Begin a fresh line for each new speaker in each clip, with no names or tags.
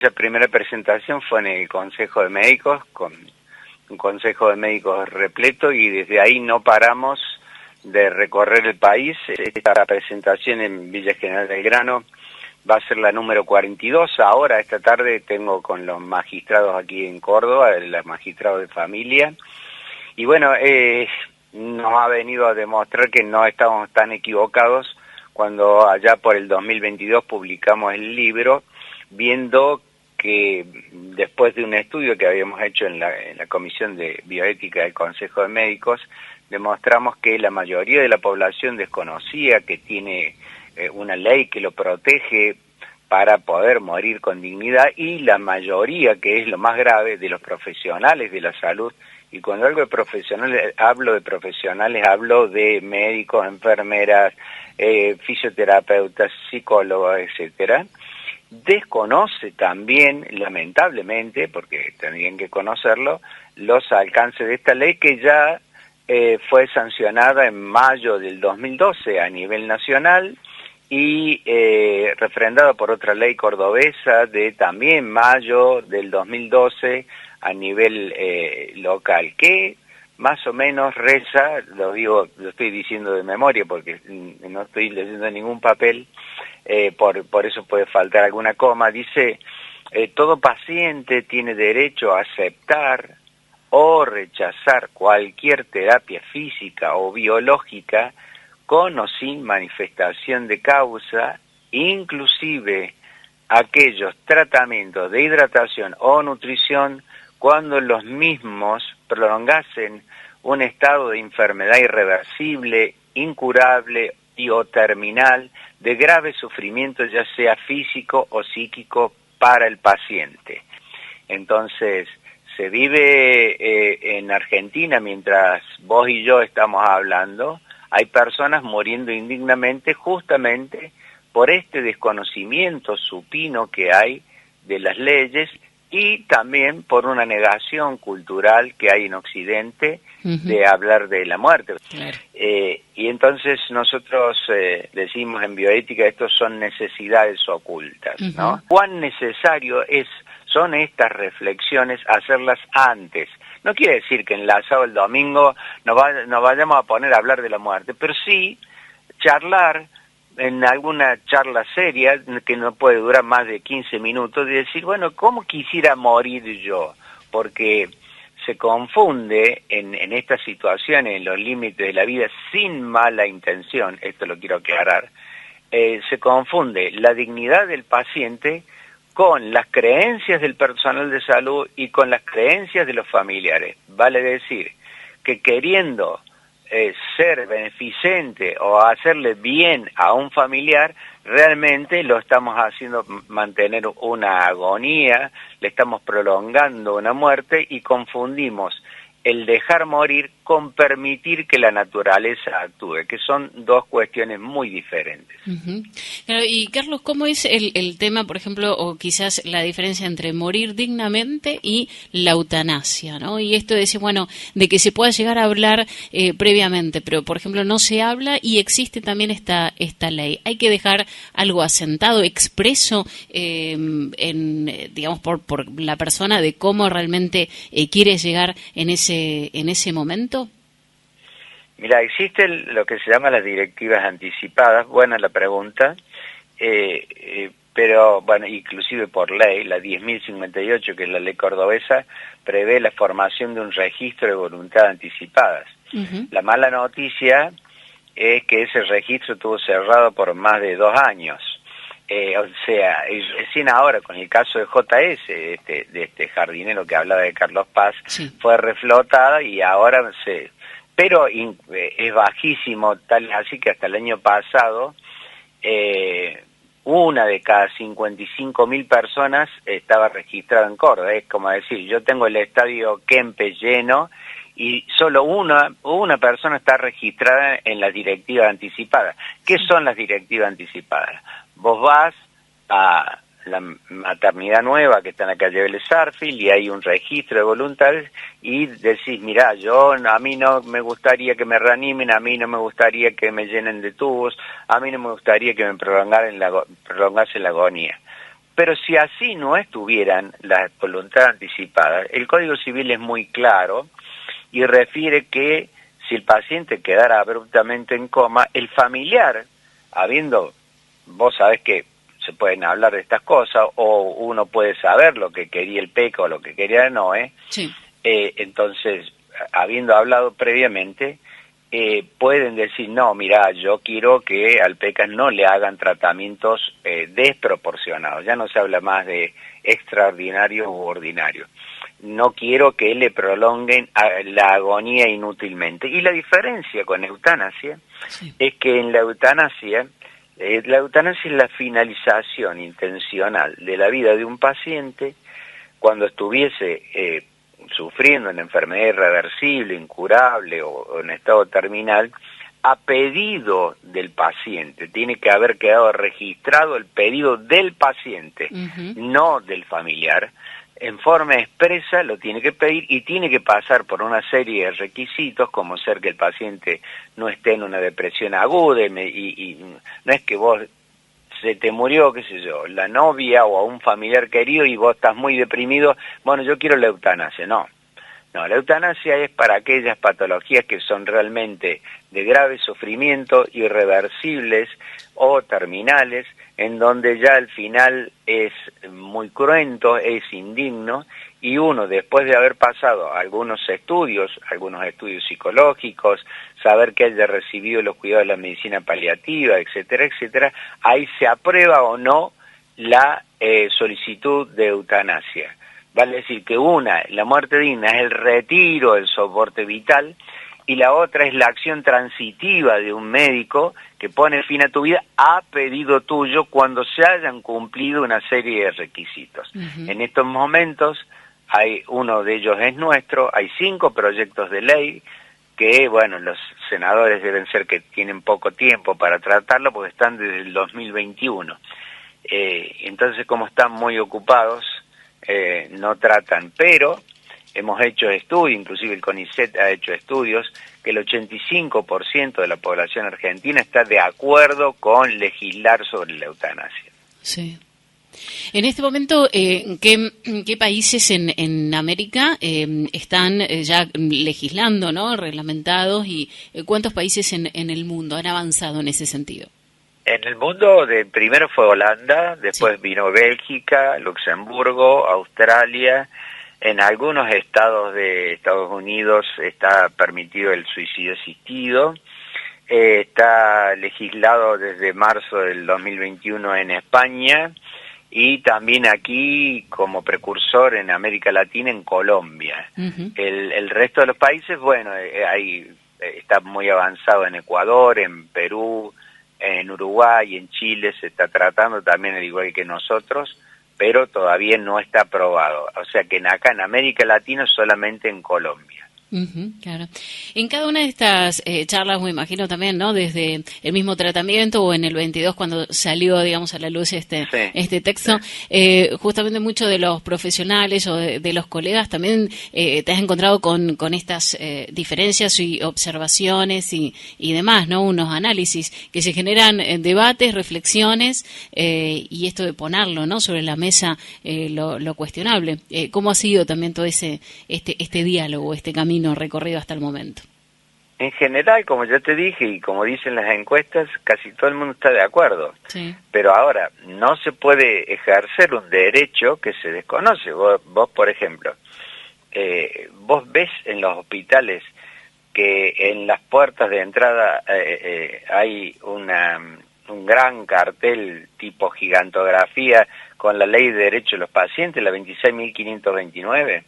La primera presentación fue en el Consejo de Médicos, con un Consejo de Médicos repleto, y desde ahí no paramos de recorrer el país. Esta presentación en Villa General Belgrano va a ser la número 42. Ahora, esta tarde, tengo con los magistrados aquí en Córdoba, los magistrados de familia. Y bueno, nos ha venido a demostrar que no estamos tan equivocados cuando allá por el 2022 publicamos el libro, viendo que después de un estudio que habíamos hecho en la Comisión de Bioética del Consejo de Médicos, demostramos que la mayoría de la población desconocía que tiene una ley que lo protege para poder morir con dignidad, y la mayoría, que es lo más grave, de los profesionales de la salud. Y cuando hablo de profesionales, hablo de médicos, enfermeras, fisioterapeutas, psicólogos, etcétera. Desconoce también, lamentablemente, porque tendrían que conocerlo, los alcances de esta ley, que ya fue sancionada en mayo del 2012 a nivel nacional y refrendada por otra ley cordobesa de también mayo del 2012 a nivel local, que más o menos reza, lo estoy diciendo de memoria porque no estoy leyendo ningún papel, por eso puede faltar alguna coma. Dice, todo paciente tiene derecho a aceptar o rechazar cualquier terapia física o biológica con o sin manifestación de causa, inclusive aquellos tratamientos de hidratación o nutrición, cuando los mismos prolongasen un estado de enfermedad irreversible, incurable y o terminal, de grave sufrimiento, ya sea físico o psíquico, para el paciente. Entonces, se vive en Argentina, mientras vos y yo estamos hablando, hay personas muriendo indignamente justamente por este desconocimiento supino que hay de las leyes, y también por una negación cultural que hay en Occidente de hablar de la muerte.
Claro.
Y entonces nosotros decimos en bioética, estos son necesidades ocultas, ¿no? ¿Cuán necesario son estas reflexiones hacerlas antes? No quiere decir que enlazado el domingo nos vayamos a poner a hablar de la muerte, pero sí charlar en alguna charla seria, que no puede durar más de 15 minutos, y decir, bueno, ¿cómo quisiera morir yo? Porque se confunde en estas situaciones, en los límites de la vida, sin mala intención, esto lo quiero aclarar, se confunde la dignidad del paciente con las creencias del personal de salud y con las creencias de los familiares. Vale decir que queriendo ser beneficente o hacerle bien a un familiar, realmente lo estamos haciendo mantener una agonía, le estamos prolongando una muerte, y confundimos el dejar morir con permitir que la naturaleza actúe, que son dos cuestiones muy diferentes.
Claro, y Carlos, ¿cómo es el tema, por ejemplo, o quizás la diferencia entre morir dignamente y la eutanasia, ¿no? Y esto de decir, bueno, de que se pueda llegar a hablar previamente, pero, por ejemplo, no se habla, y existe también esta ley. Hay que dejar algo asentado, expreso, digamos, por la persona, de cómo realmente quiere llegar en ese momento.
Mira, existe lo que se llama las directivas anticipadas. Buena la pregunta, pero bueno, inclusive por ley, la 10.058, que es la ley cordobesa, prevé la formación de un registro de voluntad anticipadas. La mala noticia es que ese registro estuvo cerrado por más de 2 años. O sea, recién ahora, con el caso de JS, de este jardinero que hablaba de Carlos Paz,
sí,
fue reflotada, y ahora pero es bajísimo, tal así que hasta el año pasado, una de cada 55.000 personas estaba registrada en Córdoba. Es como decir, yo tengo el estadio Kempes lleno, y solo una persona está registrada en las directivas anticipadas. ¿Qué son las directivas anticipadas? Vos vas a la maternidad nueva que está en la calle Vélez Sarsfield, y hay un registro de voluntades, y decís, mirá, a mí no me gustaría que me reanimen, a mí no me gustaría que me llenen de tubos, a mí no me gustaría que me prolongase la agonía. pero si así no estuvieran las voluntades anticipadas, el Código Civil es muy claro y refiere que si el paciente quedara abruptamente en coma, el familiar, vos sabés que se pueden hablar de estas cosas, o uno puede saber lo que quería el PECA o lo que quería el NOE,
Sí.
Entonces, habiendo hablado previamente, pueden decir, no, mira, yo quiero que al PECA no le hagan tratamientos desproporcionados, ya no se habla más de extraordinario u ordinario. No quiero que le prolonguen la agonía inútilmente. Y la diferencia con eutanasia es que en la eutanasia es la finalización intencional de la vida de un paciente cuando estuviese sufriendo una enfermedad irreversible, incurable o en estado terminal, a pedido del paciente. Tiene que haber quedado registrado el pedido del paciente, no del familiar. En forma expresa lo tiene que pedir y tiene que pasar por una serie de requisitos, como ser que el paciente no esté en una depresión aguda y no es que vos se te murió, qué sé yo, la novia o a un familiar querido y vos estás muy deprimido, bueno, yo quiero la eutanasia. No, la eutanasia es para aquellas patologías que son realmente de grave sufrimiento, irreversibles o terminales, en donde ya el final es muy cruento, es indigno, y uno, después de haber pasado algunos estudios psicológicos, saber que haya recibido los cuidados de la medicina paliativa, etcétera, etcétera, ahí se aprueba o no la solicitud de eutanasia. Vale decir que la muerte digna es el retiro del soporte vital, y la otra es la acción transitiva de un médico que pone fin a tu vida a pedido tuyo cuando se hayan cumplido una serie de requisitos. En estos momentos, uno de ellos es nuestro, hay 5 proyectos de ley que, bueno, los senadores deben ser que tienen poco tiempo para tratarlo porque están desde el 2021. Entonces, como están muy ocupados, no tratan, pero hemos hecho estudios, inclusive el CONICET ha hecho estudios, que el 85% de la población argentina está de acuerdo con legislar sobre la eutanasia.
Sí. En este momento, ¿qué países en América están ya legislando, ¿no?, reglamentados, y cuántos países en el mundo han avanzado en ese sentido?
En el mundo, primero fue Holanda, después vino Bélgica, Luxemburgo, Australia. En algunos estados de Estados Unidos está permitido el suicidio asistido. Está legislado desde marzo del 2021 en España, y también aquí como precursor en América Latina, en Colombia. El resto de los países, bueno, está muy avanzado en Ecuador, en Perú, en Uruguay, en Chile se está tratando también, al igual que nosotros, pero todavía no está aprobado. O sea que acá en América Latina solamente en Colombia.
Claro. En cada una de estas charlas, me imagino también, ¿no?, desde el mismo tratamiento o en el 22 cuando salió, digamos, a la luz este texto, justamente muchos de los profesionales o de los colegas también te has encontrado con estas diferencias y observaciones y demás, ¿no?, unos análisis que se generan, debates, reflexiones, y esto de ponerlo, ¿no?, sobre la mesa, lo cuestionable. ¿Cómo ha sido también todo este diálogo, este camino recorrido hasta el momento?
En general, como ya te dije y como dicen las encuestas, casi todo el mundo está de acuerdo.
Sí.
Pero ahora, no se puede ejercer un derecho que se desconoce. Vos por ejemplo, vos ves en los hospitales que en las puertas de entrada hay un gran cartel tipo gigantografía con la Ley de Derechos de los Pacientes, la 26.529.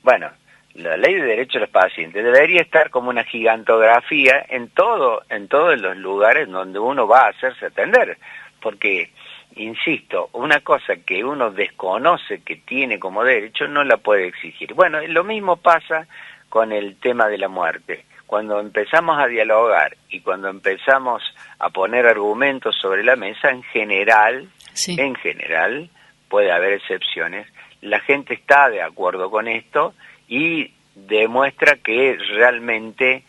Bueno, la Ley de Derechos de los Pacientes debería estar como una gigantografía en todos los lugares donde uno va a hacerse atender, porque, insisto, una cosa que uno desconoce que tiene como derecho no la puede exigir. Bueno, lo mismo pasa con el tema de la muerte. Cuando empezamos a dialogar y cuando empezamos a poner argumentos sobre la mesa, en general, puede haber excepciones, la gente está de acuerdo con esto y demuestra que realmente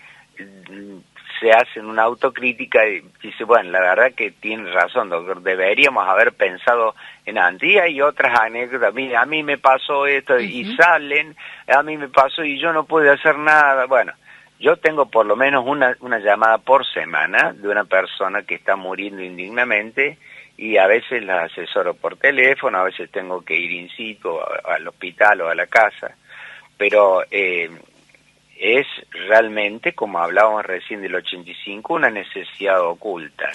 se hacen una autocrítica y dice, bueno, la verdad que tiene razón, doctor, deberíamos haber pensado en antes. Y hay otras anécdotas, mira, a mí me pasó esto, y salen, a mí me pasó y yo no pude hacer nada. Bueno, yo tengo por lo menos una llamada por semana de una persona que está muriendo indignamente, y a veces la asesoro por teléfono, a veces tengo que ir in situ al hospital o a la casa, pero es realmente, como hablábamos recién del 85, una necesidad oculta, ¿no?